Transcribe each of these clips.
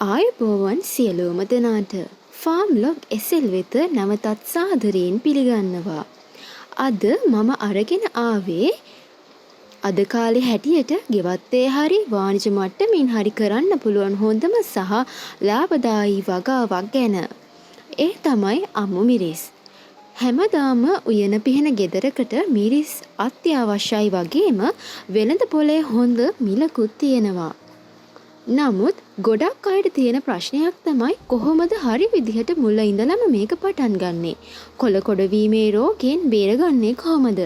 ආයුබෝවන් සියලුම දෙනාට ෆාම් ලොග් SL වෙත නැවතත් සාදරයෙන් පිළිගන්නවා. අද මම අරගෙන ආවේ අද කාලේ හැටියට ගෙවත්තේ හරි වාණිජ මට්ටමින් හරි කරන්න පුළුවන් හොඳම සහ ලාභදායී වගාවක් ගැන. ඒ තමයි අමු මිරිස්. හැමදාම උයන පිහන ගෙදරකට මිරිස් අත්‍යවශ්‍යයි වගේම වෙළඳ පොලේ හොඳ මිලකුත් තියෙනවා. නමුත් ගොඩක් අයට තියෙන ප්‍රශ්නයක් තමයි කොහොමද හරි විදිහට මුල ඉඳලම මේක පටන් ගන්නෙ? කොළ කොඩවීමේ රෝගයෙන් බේරගන්නේ කොහොමද?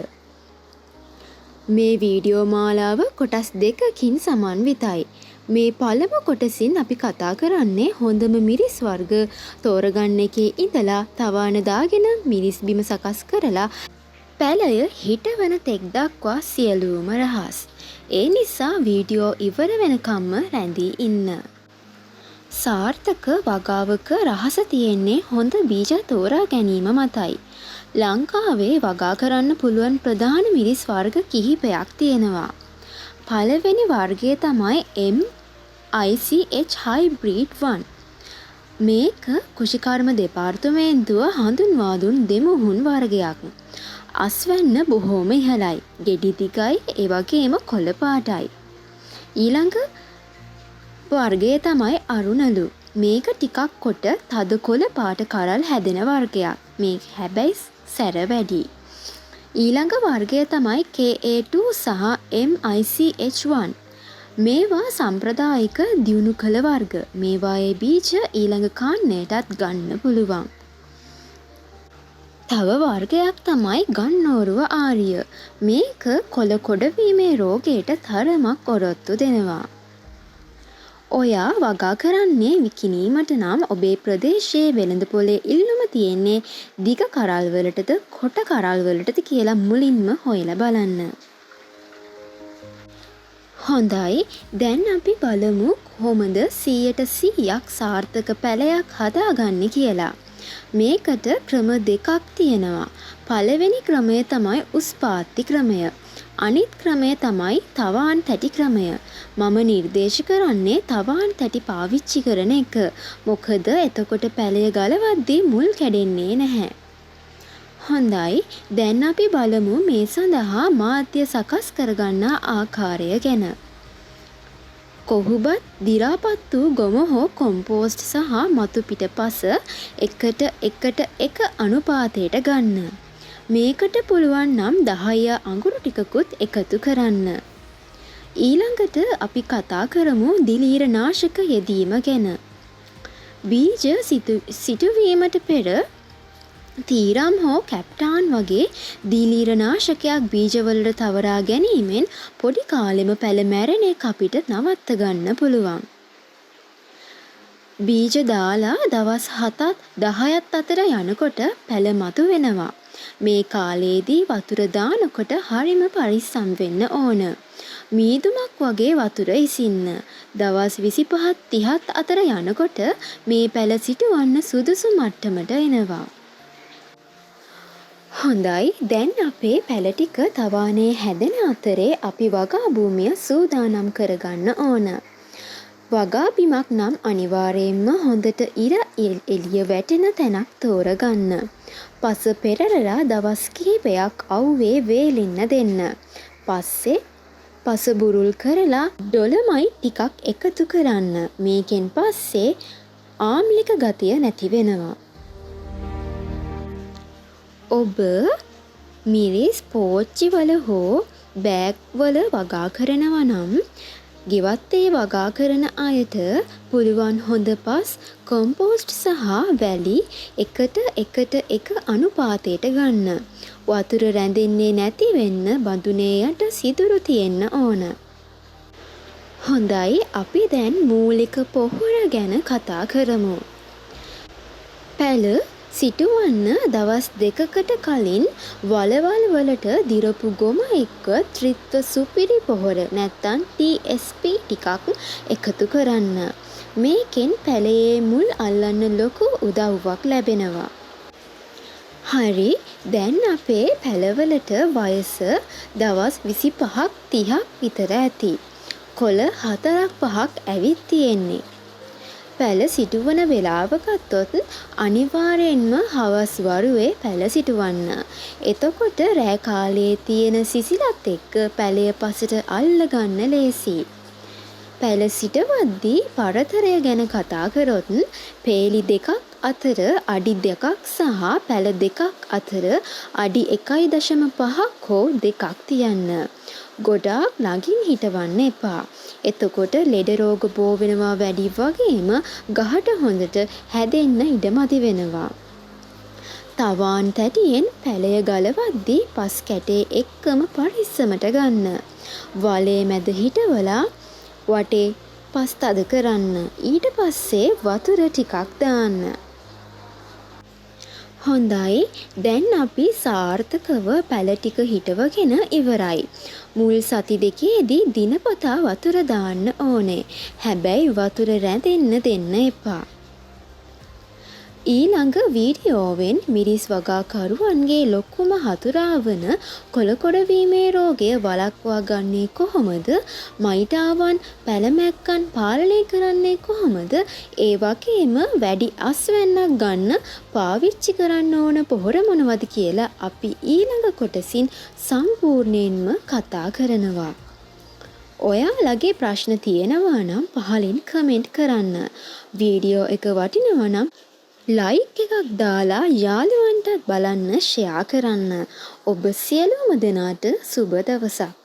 මේ වීඩියෝ මාලාව කොටස් දෙකකින් සමන්විතයි. මේ පළමු කොටසින් අපි කතා කරන්නේ හොඳම මිරිස් වර්ග තෝරගන්න එකේ ඉඳලා තවාන දාගෙන මිරිස් බිම සකස් කරලා පැලය හිටවන තෙක් දක්වා සියලුම රහස්. ඒ නිසා වීඩියෝ ඉවර වෙනකම්ම රැඳී ඉන්න. සාර්ථක වගාවක රහස තියෙන්නේ හොඳ බීජ තෝරා ගැනීම මතයි. ලංකාවේ වගා කරන්න පුළුවන් ප්‍රධාන මිරිස් වර්ග කිහිපයක් තියෙනවා. පළවෙනි වර්ගය තමයි MICH Hybrid 1. මේක කෘෂිකර්ම දෙපාර්තමේන්තුව හඳුන්වා දුන් දෙමුහුන් වර්ගයක්. අස්වැන්න බොහෝම ඉහළයි. ගෙඩි දිගයි, ඒ වගේම කොළ පාටයි. ඊළඟ වර්ගය තමයි අරුණලු. මේක ටිකක් කොට තද කොළ පාට කරල් හැදෙන වර්ගයක්. මේක හැබැයි සැර වැඩි. ඊළඟ වර්ගය තමයි KA2 සහ MICH1. මේවා සම්ප්‍රදායික දියුණු කළ වර්ග. මේවායේ බීජ ඊළඟ කාණ්ඩයටත් ගන්න පුළුවන්. තව වර්ගයක් තමයි ගන්නෝරුව ආරිය. මේක කොළ කොඩවීමේ රෝගයට තරමක් ඔරොත්තු දෙනවා. ඔයා වගා කරන්නේ විකිණීමට නම් ඔබේ ප්‍රදේශයේ වෙළඳ පොලේ ඉල්ලුම තියෙන්නේ දිග කරල් වලටද කොට කරල් වලටද කියලා මුලින්ම හොයලා බලන්න. හොඳයි, දැන් අපි බලමු කොහොමද 100% සාර්ථක පැලයක් හදාගන්නේ කියලා. මේකට ක්‍රම දෙකක් තියෙනවා. පළවෙනි ක්‍රමය තමයි උස්පාත්ති ක්‍රමය. අනිත් ක්‍රමය තමයි තවාන් තැටි ක්‍රමය. මම නිර්දේශ කරන්නේ තවාන් තැටි පාවිච්චි කරන එක. මොකද එතකොට පැලය ගලවද්දී මුල් කැඩෙන්නේ නැහැ. හොඳයි, දැන් අපි බලමු මේ සඳහා මාධ්‍ය සකස් කරගන්න ආකාරය ගැන. කොහුබත් දිරාපත් වූ ගොම හෝ කොම්පෝස්ට් සහ මතු පිටපස එකට එක අනුපාතයට ගන්න. මේකට පුළුවන් නම් 10 අඟුරු ටිකකුත් එකතු කරන්න. ඊළඟට අපි කතා කරමු දිලීර නාශක යෙදීම ගැන. බීජ සිටුවීමට පෙර තීරම් හෝ කැප්ටාන් වගේ දිලීර නාශකයක් බීජවලට තවරා ගැනීමෙන් පොඩි කාලෙම පැල මැරෙන එක අපිට නවත්ත ගන්න පුළුවන්. බීජ දාලා දවස් 7-10ත් අතර යනකොට පැල මතු වෙනවා. මේ කාලේදී වතුර දානකොට හරිම පරිස්සම් වෙන්න ඕන. මීදුමක් වගේ වතුර ඉසින්න. දවස් 25-30ත් අතර යනකොට මේ පැල සිටවන්න සුදුසු මට්ටමට එනවා. හොඳයි, දැන් අපේ පැල ටික තවානේ හැදෙන අතරේ අපි වගා භූමිය සූදානම් කරගන්න ඕන. වගා බිමක් නම් අනිවාර්යයෙන්ම හොඳට ඉර එළිය වැටෙන තැනක් තෝරගන්න. පස පෙරරලා දවස් කිහිපයක් අවුවේ වේලෙන්න දෙන්න. පස්සේ පස බුරුල් කරලා ඩොලමයි ටිකක් එකතු කරන්න. මේකෙන් පස්සේ ආම්ලික ගතිය නැති වෙනවා. ඔබ මිරිස් පෝච්චි වල හෝ බෑග් වල වගා කරනවා නම් ගෙවත්තේ වගා කරන අයට පුළුවන් හොඳ පස් කොම්පෝස්ට් සහ වැලි එකට එක අනුපාතයට ගන්න. වතුර රැඳෙන්නේ නැති වෙන්න බඳුනේ යට සිදුරු තියෙන්න ඕන. හොඳයි, අපි දැන් මූලික පොහොර ගැන කතා කරමු. පැල සිටුවන්න දවස් 2කට කලින් වලවල් වලට දිරපු ගොම එක්ක ත්‍රිත්ව සුපිරි පොහොර නැත්තම් TSP ටිකක් එකතු කරන්න. මේකෙන් පැලයේ මුල් අල්ලන්න ලොකු උදව්වක් ලැබෙනවා. හරි, දැන් අපේ පැලවලට වයස දවස් 25ක් 30ක් විතර ඇති. කොළ 4-5ක් ඇවිත් තියෙන්නේ. පැල සිටුවන වෙලාව ගත්තොත් අනිවාර්යෙන්ම හවස් වරුවේ පැල සිටුවන්න. එතකොට රෑ කාලයේ තියෙන සිසිලත් එක්ක පැලය පසට අල්ලගන්න ලේසි. පැල සිටවද්දී පරතරය ගැන කතා කරොත් පේලි දෙකක් අතර අඩි 2ක් සහ පැල දෙකක් අතර අඩි 1.5ක් හෝ 2ක් තියන්න. ගොඩාක් ළඟින් හිටවන්න එපා. එතකොට ලෙඩ රෝග බෝ වෙනවා වැඩි වගේම ගහට හොඳට හැදෙන්න ඉඩ මදි වෙනවා. තවාන් තැටියෙන් පැලය ගලවද්දී පස් කැටේ එක්කම පරිස්සමට ගන්න. වලේ මැද හිටවලා වටේ පස් තද කරන්න. ඊට පස්සේ වතුර ටිකක් දාන්න. හොඳයි, දැන් අපි සාර්ථකව පැල ටික හිටවගෙන ඉවරයි. මුල් සති දෙකේදී දිනපතා වතුර දාන්න ඕනේ. හැබැයි වතුර රැඳෙන්න දෙන්න එපා. ඊළඟ වීඩියෝවෙන් මිරිස් වගාකරුවන්ගේ ලොකුම හතුරා වන කොළකොඩ වීමේ රෝගය වළක්වා ගන්නේ කොහොමද? මයිටාවන් පැලමැක්කන් පාලනය කරන්නේ කොහොමද? ඒ වගේම වැඩි අස්වැන්නක් ගන්න පාවිච්චි කරන්න ඕන පොහොර මොනවද කියලා අපි ඊළඟ කොටසින් සම්පූර්ණයෙන්ම කතා කරනවා. ඔයාලගේ ප්‍රශ්න තියෙනවා නම් පහලින් කමෙන්ට් කරන්න. වීඩියෝ එක වටිනවා නම් ලයික් එකක් දාලා යාළුවන්ටත් බලන්න ෂෙයා කරන්න. ඔබ සියලුම දෙනාට සුබ දවසක්.